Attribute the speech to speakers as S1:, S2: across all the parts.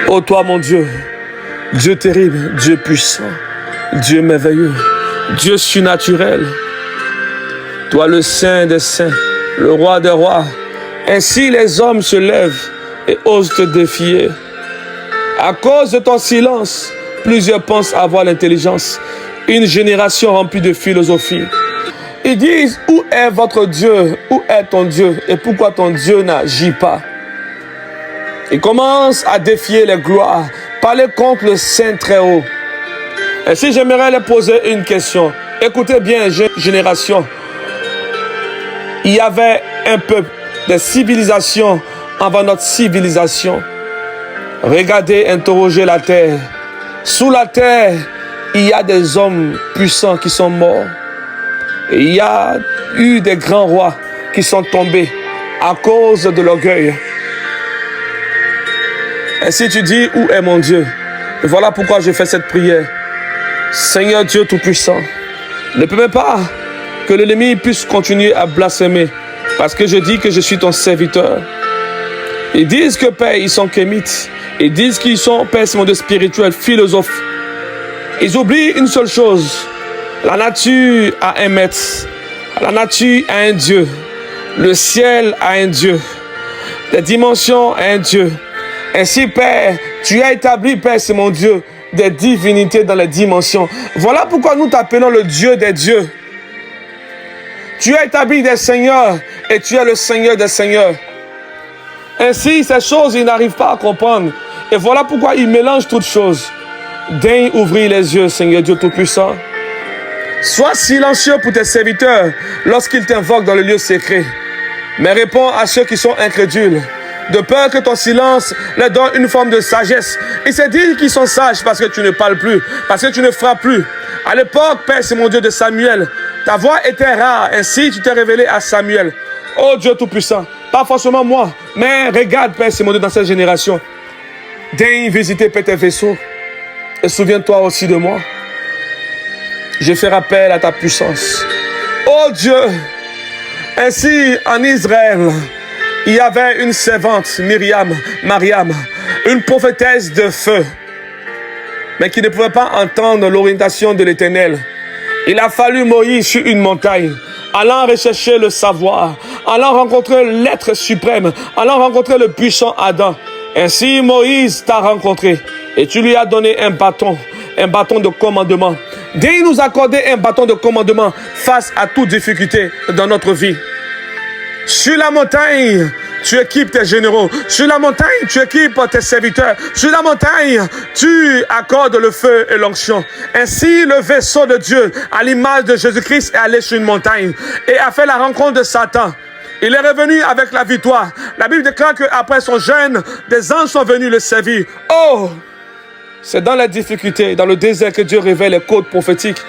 S1: Ô toi, mon Dieu, Dieu terrible, Dieu puissant, Dieu merveilleux, Dieu surnaturel, toi le Saint des saints, le Roi des rois. Ainsi les hommes se lèvent et osent te défier. À cause de ton silence, plusieurs pensent avoir l'intelligence. Une génération remplie de philosophie. Ils disent, où est votre Dieu? Où est ton Dieu? Et pourquoi ton Dieu n'agit pas? Ils commencent à défier les gloires, parler contre le Saint très haut. Et si j'aimerais leur poser une question, écoutez bien, génération. Il y avait un peuple, des civilisations avant notre civilisation. Regardez, interrogez la terre. Sous la terre, il y a des hommes puissants qui sont morts. Et il y a eu des grands rois qui sont tombés à cause de l'orgueil. Et si tu dis, où est mon Dieu? Et voilà pourquoi je fais cette prière. Seigneur Dieu Tout-Puissant, ne permets pas que l'ennemi puisse continuer à blasphémer, parce que je dis que je suis ton serviteur. Ils disent que, Père, ils sont kémites. Ils disent qu'ils sont, Père, c'est mon Dieu spirituel, philosophes. Ils oublient une seule chose. La nature a un maître. La nature a un Dieu. Le ciel a un Dieu. Les dimensions a un Dieu. Ainsi, Père, tu as établi, Père, c'est mon Dieu, des divinités dans les dimensions. Voilà pourquoi nous t'appelons le Dieu des dieux. Tu as établi des seigneurs et tu es le Seigneur des seigneurs. Ainsi, ces choses, ils n'arrivent pas à comprendre. Et voilà pourquoi ils mélangent toutes choses. Daigne ouvrir les yeux, Seigneur Dieu Tout-Puissant. Sois silencieux pour tes serviteurs lorsqu'ils t'invoquent dans le lieu secret. Mais réponds à ceux qui sont incrédules. De peur que ton silence leur donne une forme de sagesse. Ils se disent qu'ils sont sages parce que tu ne parles plus, parce que tu ne frappes plus. À l'époque, Père, c'est mon Dieu de Samuel. Ta voix était rare, ainsi tu t'es révélé à Samuel. Oh Dieu Tout-Puissant, pas forcément moi, mais regarde, Père, c'est mon Dieu dans cette génération. Daigne visiter, Père, tes vaisseaux. Et souviens-toi aussi de moi. Je fais appel à ta puissance. Oh Dieu, ainsi en Israël, il y avait une servante, Mariam, une prophétesse de feu, mais qui ne pouvait pas entendre l'orientation de l'Éternel. Il a fallu Moïse sur une montagne, allant rechercher le savoir, allant rencontrer l'être suprême, allant rencontrer le puissant Adam. Ainsi Moïse t'a rencontré et tu lui as donné un bâton de commandement. Daigne nous accorder un bâton de commandement face à toute difficulté dans notre vie. Sur la montagne, tu équipes tes généraux. Sur la montagne, tu équipes tes serviteurs. Sur la montagne, tu accordes le feu et l'onction. Ainsi, le vaisseau de Dieu, à l'image de Jésus-Christ, est allé sur une montagne et a fait la rencontre de Satan. Il est revenu avec la victoire. La Bible déclare qu'après son jeûne, des anges sont venus le servir. Oh! C'est dans la difficulté, dans le désert que Dieu révèle les codes prophétiques.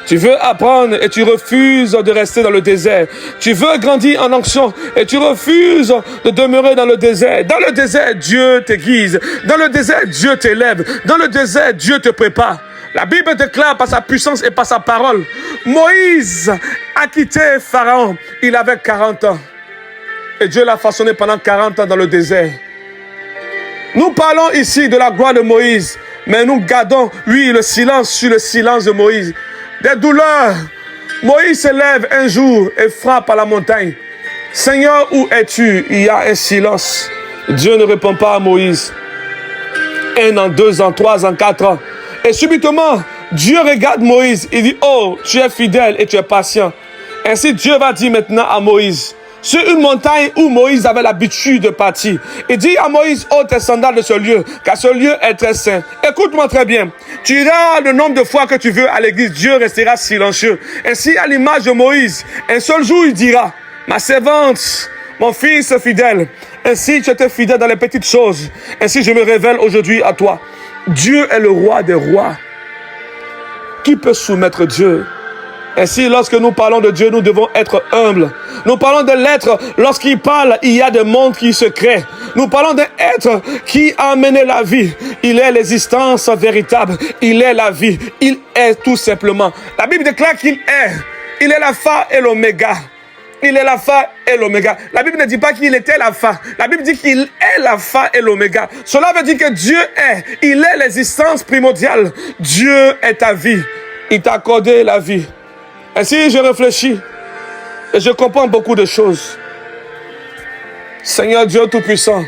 S1: Tu veux apprendre et tu refuses de rester dans le désert. Tu veux grandir en onction et tu refuses de demeurer dans le désert. Dans le désert, Dieu t'aiguise. Dans le désert, Dieu t'élève. Dans le désert, Dieu te prépare. La Bible déclare par sa puissance et par sa parole. Moïse a quitté Pharaon. Il avait 40 ans. Et Dieu l'a façonné pendant 40 ans dans le désert. Nous parlons ici de la gloire de Moïse. Mais nous gardons, oui, le silence sur le silence de Moïse. Des douleurs. Moïse se lève un jour et frappe à la montagne. Seigneur, où es-tu? Il y a un silence. Dieu ne répond pas à Moïse. 1 an, 2 ans, 3 ans, 4 ans. Et subitement, Dieu regarde Moïse. Il dit, oh, tu es fidèle et tu es patient. Ainsi, Dieu va dire maintenant à Moïse, sur une montagne où Moïse avait l'habitude de partir. Il dit à Moïse, ôte tes sandales de ce lieu, car ce lieu est très saint. Écoute-moi très bien. Tu iras le nombre de fois que tu veux à l'église, Dieu restera silencieux. Ainsi, à l'image de Moïse, un seul jour, il dira, ma servante, mon fils fidèle, ainsi tu étais fidèle dans les petites choses. Ainsi, je me révèle aujourd'hui à toi. Dieu est le roi des rois. Qui peut soumettre Dieu? Ainsi, lorsque nous parlons de Dieu, nous devons être humbles. Nous parlons de l'être. Lorsqu'il parle, il y a des mondes qui se créent. Nous parlons d'un être qui a amené la vie. Il est l'existence véritable. Il est la vie. Il est tout simplement. La Bible déclare qu'il est. Il est l'alpha et l'oméga. Il est l'alpha et l'oméga. La Bible ne dit pas qu'il était l'alpha. La Bible dit qu'il est l'alpha et l'oméga. Cela veut dire que Dieu est. Il est l'existence primordiale. Dieu est ta vie. Il t'a accordé la vie. Ainsi, je réfléchis et je comprends beaucoup de choses. Seigneur Dieu Tout-Puissant,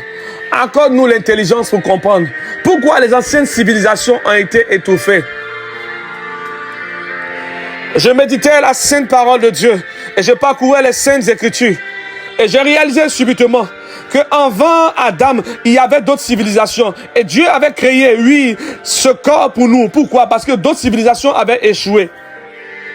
S1: accorde-nous l'intelligence pour comprendre pourquoi les anciennes civilisations ont été étouffées. Je méditais la sainte parole de Dieu et je parcourais les saintes écritures. Et j'ai réalisé subitement qu'avant Adam, il y avait d'autres civilisations. Et Dieu avait créé, oui, ce corps pour nous. Pourquoi? Parce que d'autres civilisations avaient échoué.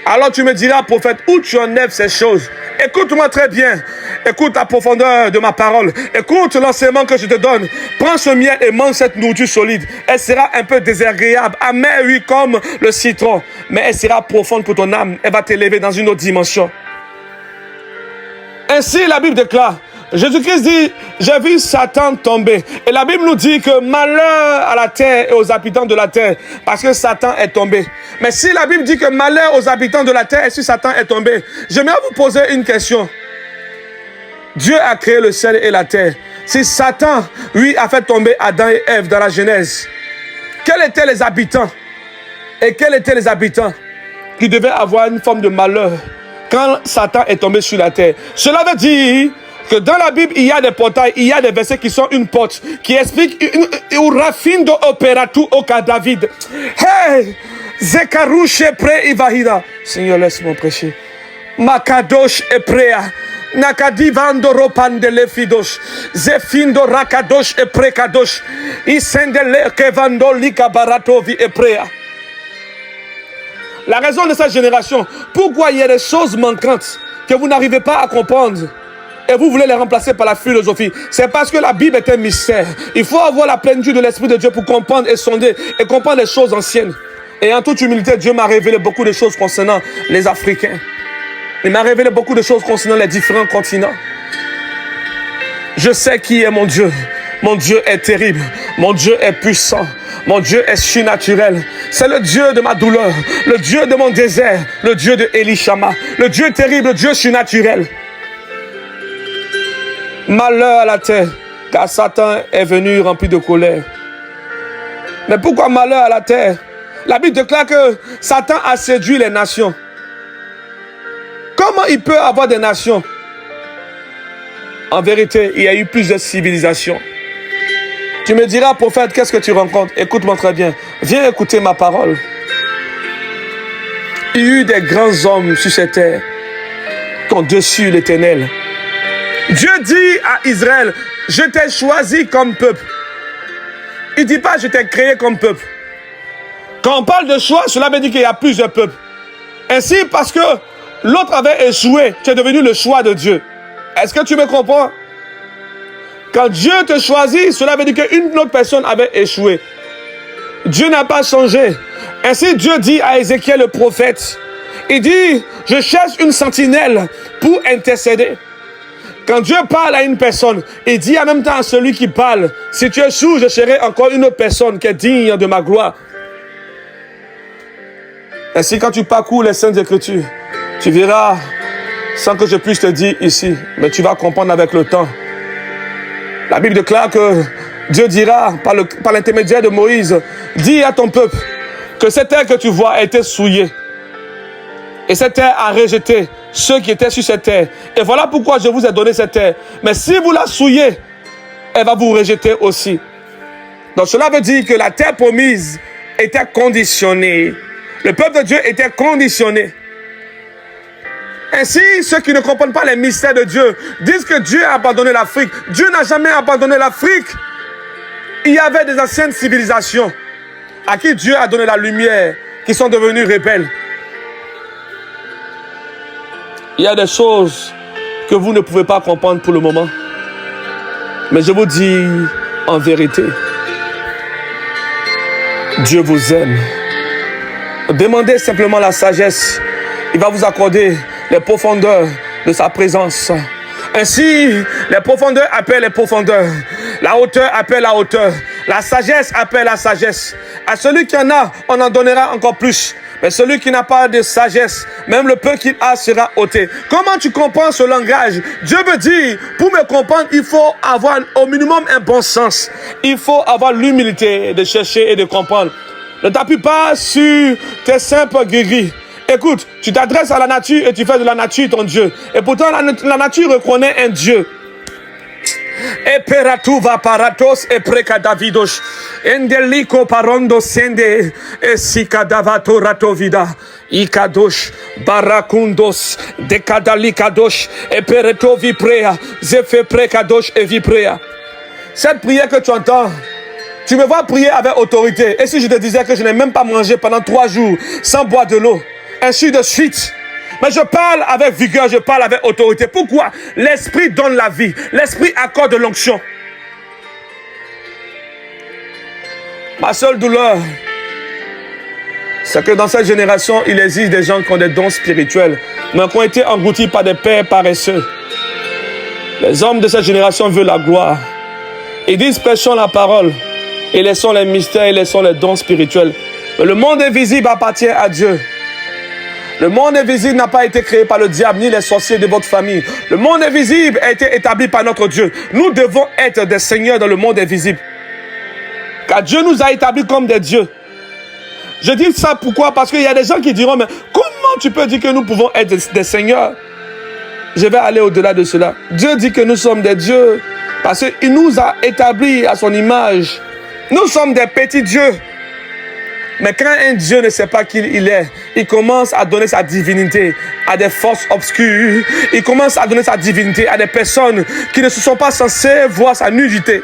S1: Alors tu me diras, prophète, où tu enlèves ces choses? Écoute-moi très bien. Écoute la profondeur de ma parole. Écoute l'enseignement que je te donne. Prends ce miel et mange cette nourriture solide. Elle sera un peu désagréable, amère, oui, comme le citron. Mais elle sera profonde pour ton âme. Elle va t'élever dans une autre dimension. Ainsi, la Bible déclare, Jésus-Christ dit, j'ai vu Satan tomber. Et la Bible nous dit que malheur à la terre et aux habitants de la terre, parce que Satan est tombé. Mais si la Bible dit que malheur aux habitants de la terre et si Satan est tombé, j'aimerais vous poser une question. Dieu a créé le ciel et la terre. Si Satan, lui, a fait tomber Adam et Ève dans la Genèse, quels étaient les habitants? Et quels étaient les habitants qui devaient avoir une forme de malheur quand Satan est tombé sur la terre? Cela veut dire que dans la Bible, il y a des portails, il y a des versets qui sont une porte, qui expliquent Urafindo operatu oka David. Hey! Zekarouche pre ivahida. Seigneur, laisse-moi prêcher. Makadosh e prea. Nakadivando ropandele fidosh. Zefindo rakadosh e prekadosh. Isendele kevando likabaratovi e prea. La raison de cette génération, pourquoi il y a des choses manquantes que vous n'arrivez pas à comprendre et vous voulez les remplacer par la philosophie, c'est parce que la Bible est un mystère. Il faut avoir la plénitude de l'Esprit de Dieu pour comprendre et sonder et comprendre les choses anciennes. Et en toute humilité, Dieu m'a révélé beaucoup de choses concernant les Africains. Il m'a révélé beaucoup de choses concernant les différents continents. Je sais qui est mon Dieu. Mon Dieu est terrible. Mon Dieu est puissant. Mon Dieu est surnaturel. C'est le Dieu de ma douleur, le Dieu de mon désert, le Dieu de Elishama, le Dieu terrible, le Dieu surnaturel. Malheur à la terre, car Satan est venu rempli de colère. Mais pourquoi malheur à la terre? La Bible déclare que Satan a séduit les nations. Comment il peut avoir des nations? En vérité, il y a eu plusieurs civilisations. Tu me diras, prophète, qu'est-ce que tu rencontres? Écoute-moi très bien. Viens écouter ma parole. Il y a eu des grands hommes sur cette terre qui ont déçu l'Éternel. Dieu dit à Israël, je t'ai choisi comme peuple. Il ne dit pas, je t'ai créé comme peuple. Quand on parle de choix, cela veut dire qu'il y a plusieurs peuples. Ainsi, parce que l'autre avait échoué, tu es devenu le choix de Dieu. Est-ce que tu me comprends? Quand Dieu te choisit, cela veut dire qu'une autre personne avait échoué. Dieu n'a pas changé. Ainsi, Dieu dit à Ézéchiel le prophète, il dit, je cherche une sentinelle pour intercéder. Quand Dieu parle à une personne, il dit en même temps à celui qui parle, si tu es sourd, je serai encore une autre personne qui est digne de ma gloire. Ainsi, quand tu parcours les Saintes Écritures, tu verras, sans que je puisse te dire ici, mais tu vas comprendre avec le temps. La Bible déclare que Dieu dira, par l'intermédiaire de Moïse, dis à ton peuple que cette terre que tu vois a été souillée. Et cette terre a rejeté ceux qui étaient sur cette terre. Et voilà pourquoi je vous ai donné cette terre. Mais si vous la souillez, elle va vous rejeter aussi. Donc cela veut dire que la terre promise était conditionnée. Le peuple de Dieu était conditionné. Ainsi, ceux qui ne comprennent pas les mystères de Dieu disent que Dieu a abandonné l'Afrique. Dieu n'a jamais abandonné l'Afrique. Il y avait des anciennes civilisations à qui Dieu a donné la lumière, qui sont devenues rebelles. Il y a des choses que vous ne pouvez pas comprendre pour le moment. Mais je vous dis en vérité, Dieu vous aime. Demandez simplement la sagesse. Il va vous accorder les profondeurs de sa présence. Ainsi, les profondeurs appellent les profondeurs. La hauteur appelle la hauteur. La sagesse appelle la sagesse. À celui qui en a, on en donnera encore plus. Mais celui qui n'a pas de sagesse, même le peu qu'il a sera ôté. Comment tu comprends ce langage? Dieu veut dire, pour me comprendre, il faut avoir au minimum un bon sens. Il faut avoir l'humilité de chercher et de comprendre. Ne t'appuie pas sur tes simples gris-gris. Écoute, tu t'adresses à la nature et tu fais de la nature ton Dieu. Et pourtant, la nature reconnaît un Dieu. Eperatuva paratos e precadavidos endeliko parondo sende e sikadavato ratovida ikadosh barakundos decadalikadosh e peretovi prea zefe prekadosh et viprea. Cette prière que tu entends, tu me vois prier avec autorité. Et si je te disais que je n'ai même pas mangé pendant 3 jours sans boire de l'eau, ainsi de suite. Mais je parle avec vigueur, je parle avec autorité. Pourquoi? L'Esprit donne la vie. L'Esprit accorde l'onction. Ma seule douleur, c'est que dans cette génération, il existe des gens qui ont des dons spirituels, mais qui ont été engloutis par des pères paresseux. Les hommes de cette génération veulent la gloire. Ils disent, prêchons la parole, et laissons les mystères, et laissons les dons spirituels. Mais le monde invisible appartient à Dieu. Le monde invisible n'a pas été créé par le diable ni les sorciers de votre famille. Le monde invisible a été établi par notre Dieu. Nous devons être des seigneurs dans le monde invisible. Car Dieu nous a établis comme des dieux. Je dis ça pourquoi? Parce qu'il y a des gens qui diront, mais comment tu peux dire que nous pouvons être des seigneurs? Je vais aller au-delà de cela. Dieu dit que nous sommes des dieux parce qu'il nous a établis à son image. Nous sommes des petits dieux. Mais quand un Dieu ne sait pas qui il est, il commence à donner sa divinité à des forces obscures. Il commence à donner sa divinité à des personnes qui ne se sont pas censées voir sa nudité.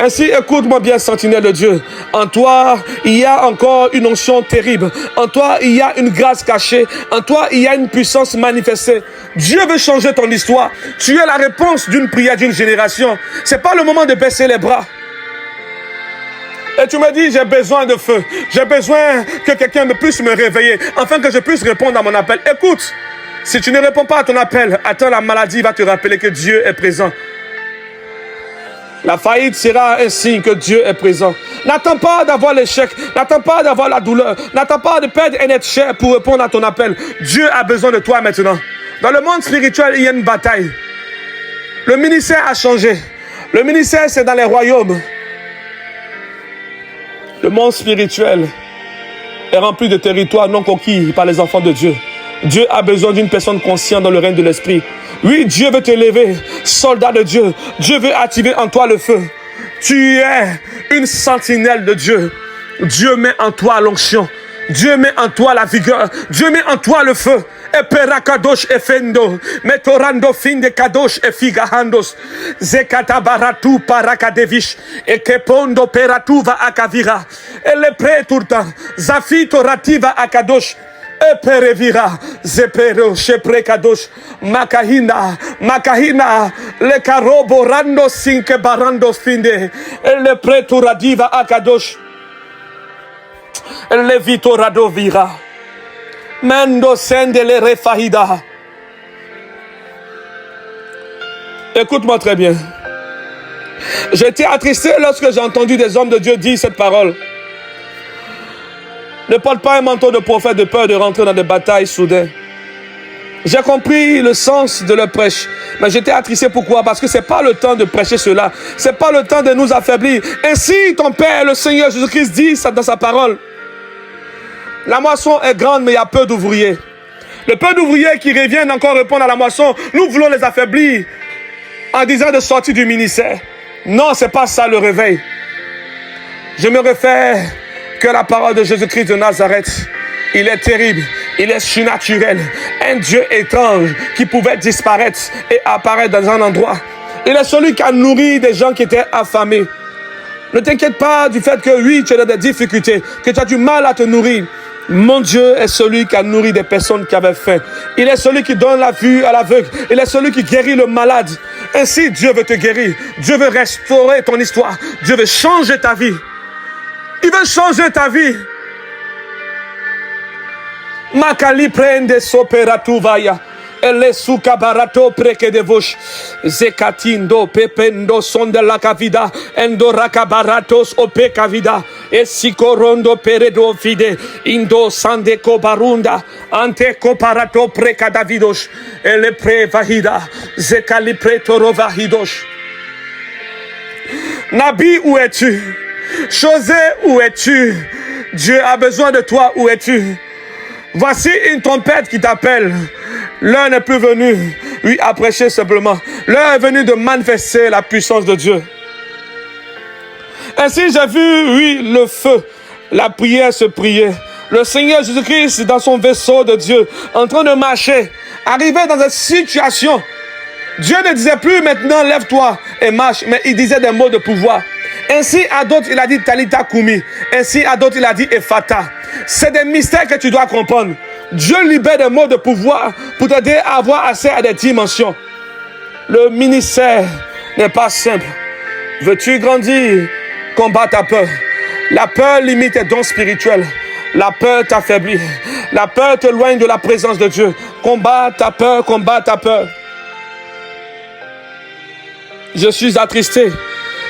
S1: Ainsi, écoute-moi bien, sentinelle de Dieu. En toi, il y a encore une onction terrible. En toi, il y a une grâce cachée. En toi, il y a une puissance manifestée. Dieu veut changer ton histoire. Tu es la réponse d'une prière d'une génération. Ce n'est pas le moment de baisser les bras. Et tu me dis, j'ai besoin de feu. J'ai besoin que quelqu'un puisse me réveiller, afin que je puisse répondre à mon appel. Écoute, si tu ne réponds pas à ton appel, attends, la maladie va te rappeler que Dieu est présent. La faillite sera un signe que Dieu est présent. N'attends pas d'avoir l'échec. N'attends pas d'avoir la douleur. N'attends pas de perdre un être cher pour répondre à ton appel. Dieu a besoin de toi maintenant. Dans le monde spirituel, il y a une bataille. Le ministère a changé. Le ministère, c'est dans les royaumes. Le monde spirituel est rempli de territoires non conquis par les enfants de Dieu. Dieu a besoin d'une personne consciente dans le règne de l'esprit. Oui, Dieu veut t'élever, soldat de Dieu. Dieu veut activer en toi le feu. Tu es une sentinelle de Dieu. Dieu met en toi l'onction. Dieu met en toi la vigueur. Dieu met en toi le feu. Epera kadosh efendo, metorando fin de kadosh efigahandos, zekata baratu parakadevish, ekepondo peratuva akavira, ele preturta, zafito rativa akadosh, eperevira, zepero shepre kadosh, makahina, le karobo rando sinke barando finde, ele preturadiva akadosh, ele vito radovira. Mendo sendele refahida. Écoute-moi très bien. J'étais attristé lorsque j'ai entendu des hommes de Dieu dire cette parole. Ne porte pas un manteau de prophète de peur de rentrer dans des batailles soudaines. J'ai compris le sens de leur prêche. Mais j'étais attristé pourquoi? Parce que ce n'est pas le temps de prêcher cela. Ce n'est pas le temps de nous affaiblir. Ainsi, ton Père, le Seigneur Jésus-Christ, dit ça dans sa parole. La moisson est grande, mais il y a peu d'ouvriers. Le peu d'ouvriers qui reviennent encore répondre à la moisson, nous voulons les affaiblir en disant de sortir du ministère. Non, ce n'est pas ça le réveil. Je me réfère que la parole de Jésus-Christ de Nazareth, il est terrible, il est surnaturel. Un Dieu étrange qui pouvait disparaître et apparaître dans un endroit. Il est celui qui a nourri des gens qui étaient affamés. Ne t'inquiète pas du fait que oui, tu as des difficultés, que tu as du mal à te nourrir. Mon Dieu est celui qui a nourri des personnes qui avaient faim. Il est celui qui donne la vue à l'aveugle. Il est celui qui guérit le malade. Ainsi, Dieu veut te guérir. Dieu veut restaurer ton histoire. Dieu veut changer ta vie. Il veut changer ta vie. Makali prende soperatuvaya. Elle suka barato preke de vosh. Zekatindo pependo son de la cavida. Endoraka baratos ope cavida. Et si corondo peredo fide, indo sande kobarunda, ante koparato precadavidos, et le prevahida, zekali pretoro vahidos. Nabi, où es-tu? José, où es-tu? Dieu a besoin de toi, où es-tu? Voici une trompette qui t'appelle. L'heure n'est plus venue, oui, à prêcher simplement. L'heure est venue de manifester la puissance de Dieu. Ainsi, j'ai vu, oui, le feu, la prière se prier. Le Seigneur Jésus-Christ dans son vaisseau de Dieu, en train de marcher, arrivé dans une situation. Dieu ne disait plus maintenant, lève-toi et marche, mais il disait des mots de pouvoir. Ainsi, à d'autres, il a dit Talita Kumi. Ainsi, à d'autres, il a dit Ephata. C'est des mystères que tu dois comprendre. Dieu libère des mots de pouvoir pour t'aider à avoir accès à des dimensions. Le ministère n'est pas simple. Veux-tu grandir? Combat ta peur. La peur limite tes dons spirituels. La peur t'affaiblit. La peur t'éloigne de la présence de Dieu. Combat ta peur, combat ta peur. Je suis attristé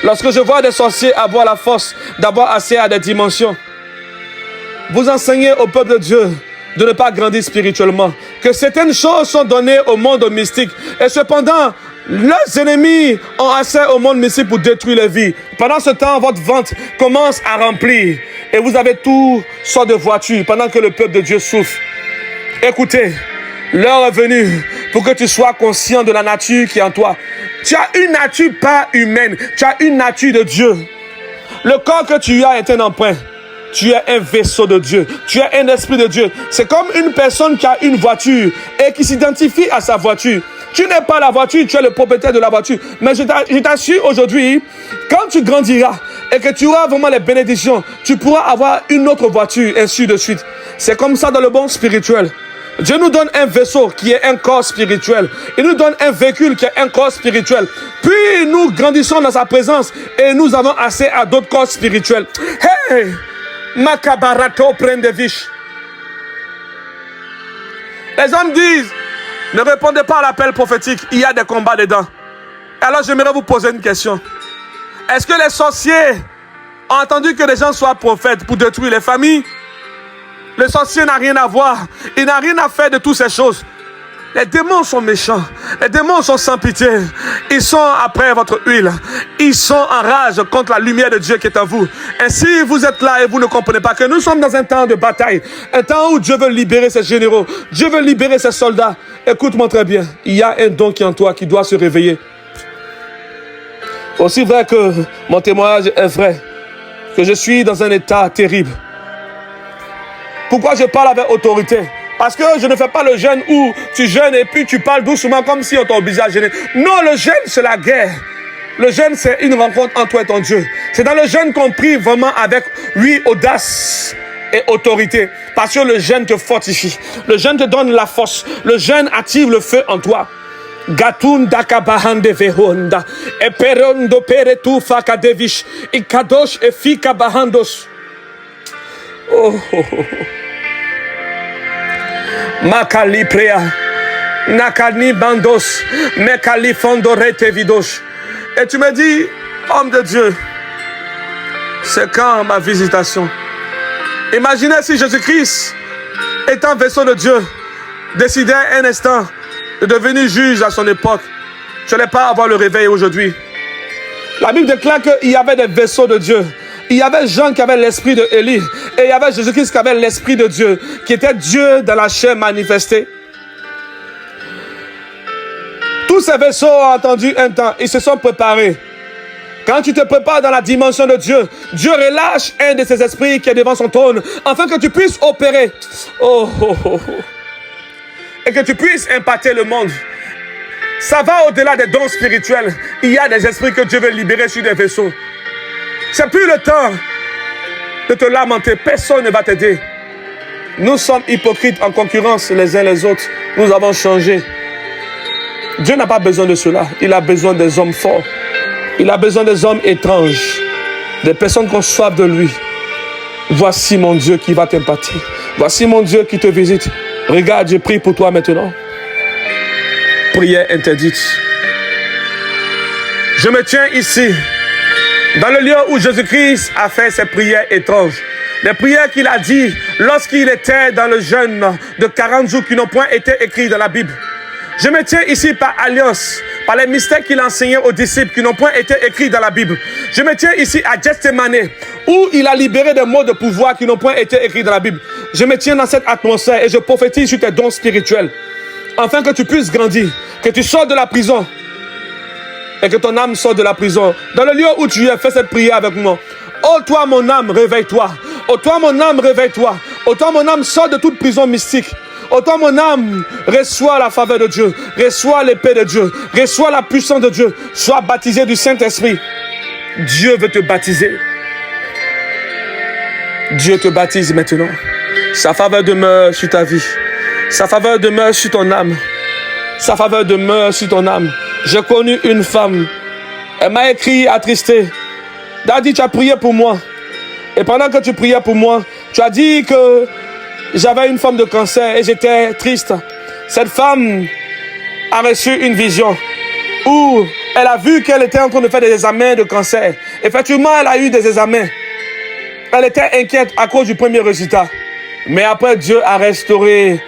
S1: lorsque je vois des sorciers avoir la force d'avoir accès à des dimensions. Vous enseignez au peuple de Dieu de ne pas grandir spirituellement, que certaines choses sont données au monde mystique, et cependant, leurs ennemis ont accès au monde mystique pour détruire les vies. Pendant ce temps, votre ventre commence à remplir, et vous avez toutes sortes de voitures, pendant que le peuple de Dieu souffre. Écoutez, l'heure est venue pour que tu sois conscient de la nature qui est en toi. Tu as une nature pas humaine, tu as une nature de Dieu. Le corps que tu as est un emprunt. Tu es un vaisseau de Dieu. Tu es un esprit de Dieu. C'est comme une personne qui a une voiture et qui s'identifie à sa voiture. Tu n'es pas la voiture, tu es le propriétaire de la voiture. Mais je t'assure aujourd'hui, quand tu grandiras et que tu auras vraiment les bénédictions, tu pourras avoir une autre voiture, ainsi de suite. C'est comme ça dans le monde spirituel. Dieu nous donne un vaisseau qui est un corps spirituel. Il nous donne un véhicule qui est un corps spirituel. Puis nous grandissons dans sa présence et nous avons accès à d'autres corps spirituels. Hey! Makabarato Prendevish. Les hommes disent, ne répondez pas à l'appel prophétique, il y a des combats dedans. Alors j'aimerais vous poser une question. Est-ce que les sorciers ont entendu que les gens soient prophètes pour détruire les familles? Le sorcier n'a rien à voir. Il n'a rien à faire de toutes ces choses. Les démons sont méchants. Les démons sont sans pitié. Ils sont après votre huile. Ils sont en rage contre la lumière de Dieu qui est en vous. Ainsi, vous êtes là et vous ne comprenez pas que nous sommes dans un temps de bataille. Un temps où Dieu veut libérer ses généraux. Dieu veut libérer ses soldats. Écoute-moi très bien. Il y a un don qui est en toi qui doit se réveiller. Aussi vrai que mon témoignage est vrai, que je suis dans un état terrible. Pourquoi je parle avec autorité? Parce que je ne fais pas le jeûne où tu jeûnes et puis tu parles doucement comme si on t'obligeait à jeûner. Non, le jeûne, c'est la guerre. Le jeûne, c'est une rencontre entre toi et ton Dieu. C'est dans le jeûne qu'on prie vraiment avec, oui, audace et autorité. Parce que le jeûne te fortifie. Le jeûne te donne la force. Le jeûne active le feu en toi. Gatunda kabahande vehonda. E perondo peretu fakadevish. Ikadosh e fika bahandos. Oh, oh, oh. Makali prea, nakani bandos, mekali fondorete vidos. Et tu me dis, homme de Dieu, c'est quand ma visitation? Imaginez si Jésus-Christ, étant vaisseau de Dieu, décidait un instant de devenir juge à son époque. Je n'allais pas avoir le réveil aujourd'hui. La Bible déclare qu'il y avait des vaisseaux de Dieu. Il y avait Jean qui avait l'esprit de Élie. Et il y avait Jésus-Christ qui avait l'esprit de Dieu, qui était Dieu dans la chair manifestée. Tous ces vaisseaux ont attendu un temps. Ils se sont préparés. Quand tu te prépares dans la dimension de Dieu, Dieu relâche un de ses esprits qui est devant son trône, afin que tu puisses opérer. Oh, oh, oh, oh. Et que tu puisses impacter le monde. Ça va au-delà des dons spirituels. Il y a des esprits que Dieu veut libérer sur des vaisseaux. C'est plus le temps de te lamenter. Personne ne va t'aider. Nous sommes hypocrites en concurrence les uns les autres. Nous avons changé. Dieu n'a pas besoin de cela. Il a besoin des hommes forts. Il a besoin des hommes étranges. Des personnes qui ont soif de lui. Voici mon Dieu qui va t'impacter. Voici mon Dieu qui te visite. Regarde, je prie pour toi maintenant. Prière interdite. Je me tiens ici Dans le lieu où Jésus-Christ a fait ses prières étranges. Les prières qu'il a dit lorsqu'il était dans le jeûne de 40 jours qui n'ont point été écrits dans la Bible. Je me tiens ici par alliance, par les mystères qu'il enseignait aux disciples qui n'ont point été écrits dans la Bible. Je me tiens ici à Gethsémane, où il a libéré des mots de pouvoir qui n'ont point été écrits dans la Bible. Je me tiens dans cette atmosphère et je prophétise sur tes dons spirituels, afin que tu puisses grandir, que tu sortes de la prison et que ton âme sorte de la prison. Dans le lieu où tu es, fais cette prière avec moi. Oh toi mon âme, réveille-toi. Oh toi mon âme, réveille-toi. Oh toi mon âme, sors de toute prison mystique. Oh toi mon âme, reçois la faveur de Dieu, reçois l'épée de Dieu, reçois la puissance de Dieu, sois baptisé du Saint-Esprit. Dieu veut te baptiser. Dieu te baptise maintenant. Sa faveur demeure sur ta vie. Sa faveur demeure sur ton âme. Sa faveur demeure sur ton âme. J'ai connu une femme. Elle m'a écrit attristé. Daddy, tu as prié pour moi. Et pendant que tu priais pour moi, tu as dit que j'avais une forme de cancer et j'étais triste. Cette femme a reçu une vision où elle a vu qu'elle était en train de faire des examens de cancer. Effectivement, elle a eu des examens. Elle était inquiète à cause du premier résultat. Mais après, Dieu a restauré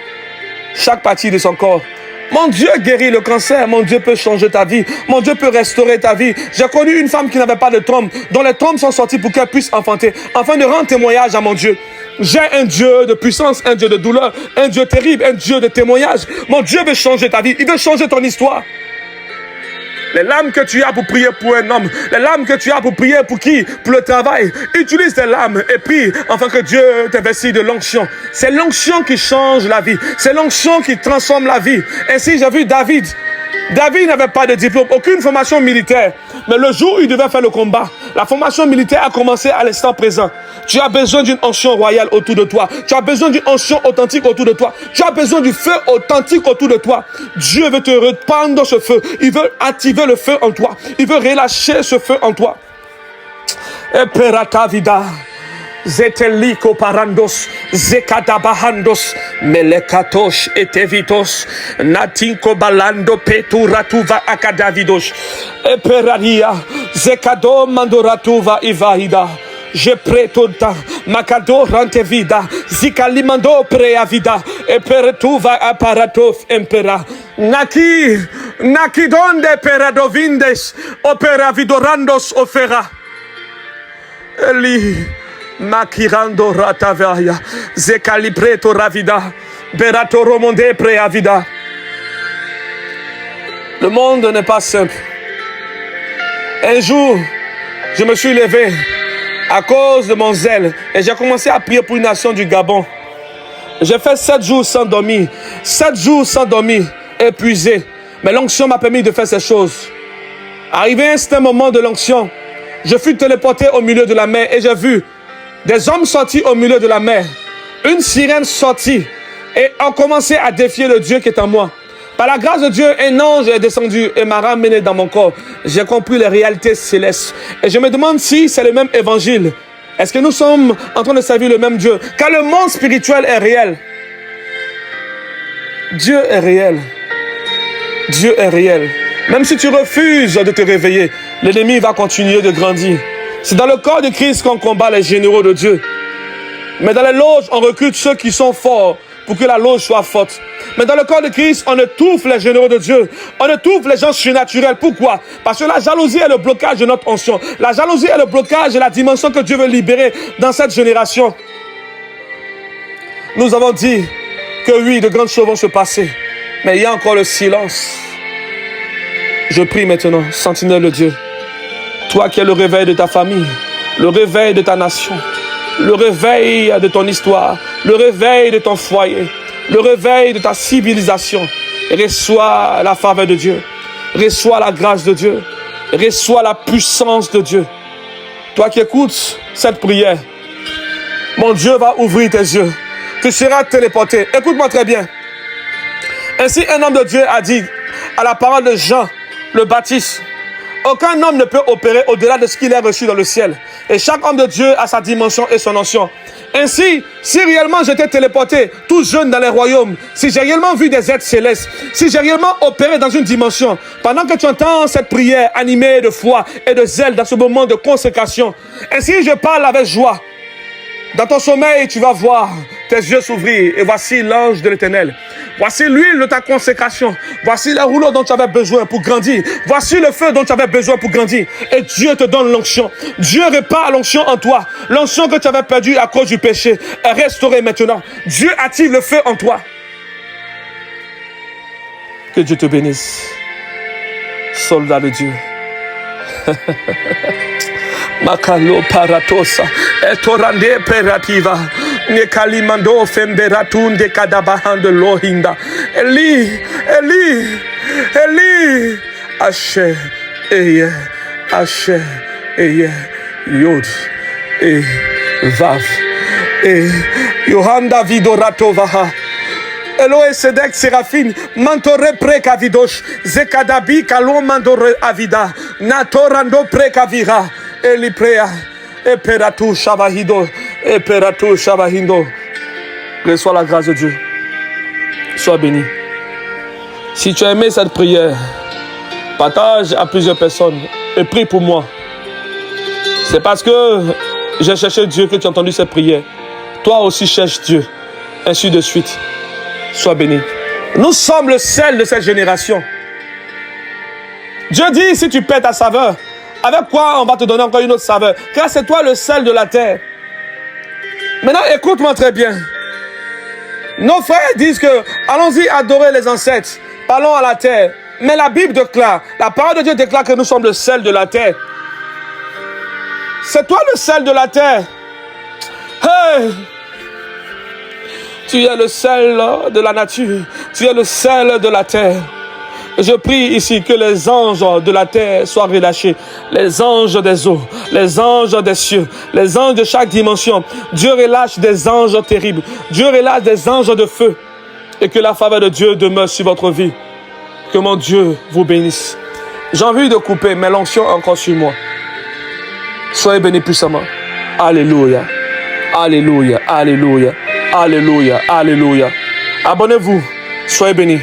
S1: chaque partie de son corps. Mon Dieu guérit le cancer. Mon Dieu peut changer ta vie. Mon Dieu peut restaurer ta vie. J'ai connu une femme qui n'avait pas de trompe, dont les trompes sont sorties pour qu'elle puisse enfanter, afin de rendre témoignage à mon Dieu. J'ai un Dieu de puissance, un Dieu de douleur, un Dieu terrible, un Dieu de témoignage. Mon Dieu veut changer ta vie. Il veut changer ton histoire. Les larmes que tu as pour prier pour un homme, les larmes que tu as pour prier pour qui? Pour le travail. Utilise tes larmes et prie afin que Dieu t'investisse de l'onction. C'est l'onction qui change la vie. C'est l'onction qui transforme la vie. Ainsi, j'ai vu David. David n'avait pas de diplôme, aucune formation militaire. Mais le jour où il devait faire le combat, la formation militaire a commencé à l'instant présent. Tu as besoin d'une onction royale autour de toi. Tu as besoin d'une onction authentique autour de toi. Tu as besoin du feu authentique autour de toi. Dieu veut te répandre ce feu. Il veut activer le feu en toi. Il veut relâcher ce feu en toi. Eperata vida. Zeteliko parandos, zekadabahandos, melekatosh etevitos, natinko balando peturatuva akadavidos, eperaria, zekado mandoratuva ivahida. Je pretota, makado rantevida, zikalimando preavida, eperetuva aparatof empera. Naki donde peradovindes, operavidorandos ofera. Eli. Makirando ratavaya, zekalibreto ravida, berato romonde preavida. Le monde n'est pas simple. Un jour, je me suis levé à cause de mon zèle et j'ai commencé à prier pour une nation du Gabon. J'ai fait 7 jours sans dormir, 7 jours sans dormir, épuisé. Mais l'onction m'a permis de faire ces choses. Arrivé à un certain moment de l'onction, je fus téléporté au milieu de la mer et j'ai vu des hommes sortis au milieu de la mer. Une sirène sortit et ont commencé à défier le Dieu qui est en moi. Par la grâce de Dieu, un ange est descendu et m'a ramené dans mon corps. J'ai compris les réalités célestes. Et je me demande si c'est le même évangile. Est-ce que nous sommes en train de servir le même Dieu? Car le monde spirituel est réel. Dieu est réel. Dieu est réel. Même si tu refuses de te réveiller, l'ennemi va continuer de grandir. C'est dans le corps de Christ qu'on combat les généraux de Dieu. Mais dans les loges, on recrute ceux qui sont forts pour que la loge soit forte. Mais dans le corps de Christ, on étouffe les généraux de Dieu. On étouffe les gens surnaturels. Pourquoi? Parce que la jalousie est le blocage de notre onction. La jalousie est le blocage de la dimension que Dieu veut libérer dans cette génération. Nous avons dit que oui, de grandes choses vont se passer. Mais il y a encore le silence. Je prie maintenant, sentinelle de Dieu. Toi qui es le réveil de ta famille, le réveil de ta nation, le réveil de ton histoire, le réveil de ton foyer, le réveil de ta civilisation. Reçois la faveur de Dieu, reçois la grâce de Dieu, reçois la puissance de Dieu. Toi qui écoutes cette prière, mon Dieu va ouvrir tes yeux. Tu seras téléporté. Écoute-moi très bien. Ainsi, un homme de Dieu a dit à la parole de Jean le Baptiste, aucun homme ne peut opérer au-delà de ce qu'il a reçu dans le ciel. Et chaque homme de Dieu a sa dimension et son onction. Ainsi, si réellement j'étais téléporté tout jeune dans les royaumes, si j'ai réellement vu des êtres célestes, si j'ai réellement opéré dans une dimension, pendant que tu entends cette prière animée de foi et de zèle dans ce moment de consécration, ainsi je parle avec joie. Dans ton sommeil, tu vas voir tes yeux s'ouvrir et voici l'ange de l'Éternel. Voici l'huile de ta consécration. Voici la rouleau dont tu avais besoin pour grandir. Voici le feu dont tu avais besoin pour grandir. Et Dieu te donne l'onction. Dieu répare l'onction en toi. L'onction que tu avais perdue à cause du péché est restaurée maintenant. Dieu active le feu en toi. Que Dieu te bénisse. Soldat de Dieu. Makalo paratosa etorande perativa ne kalimando femberatun de kadabahan de lohinda Eli Asher eye Yod e Vav e Yohanda Vidoratovah Eloé Sedek Séraphine, Mantore Prekavidosh, Zekadabi Kalom Mandore Avida, Natorando Prekavira, Eliprea, Eperatu Shavahido, Eperatu Shavahindo. Reçois la grâce de Dieu. Sois béni. Si tu as aimé cette prière, partage à plusieurs personnes et prie pour moi. C'est parce que j'ai cherché Dieu que tu as entendu cette prière. Toi aussi cherche Dieu. Ainsi de suite. Sois béni. Nous sommes le sel de cette génération. Dieu dit, si tu perds ta saveur, avec quoi on va te donner encore une autre saveur? Car c'est toi le sel de la terre. Maintenant, écoute-moi très bien. Nos frères disent que, allons-y adorer les ancêtres. Parlons à la terre. Mais la Bible déclare, la parole de Dieu déclare que nous sommes le sel de la terre. C'est toi le sel de la terre. Hey! Tu es le sel de la nature. Tu es le sel de la terre. Je prie ici que les anges de la terre soient relâchés. Les anges des eaux, les anges des cieux, les anges de chaque dimension. Dieu relâche des anges terribles. Dieu relâche des anges de feu. Et que la faveur de Dieu demeure sur votre vie. Que mon Dieu vous bénisse. J'ai envie de couper, mais l'onction est encore sur moi. Soyez bénis puissamment. Alléluia. Alléluia. Alléluia. Alléluia, alléluia. Abonnez-vous. Soyez bénis.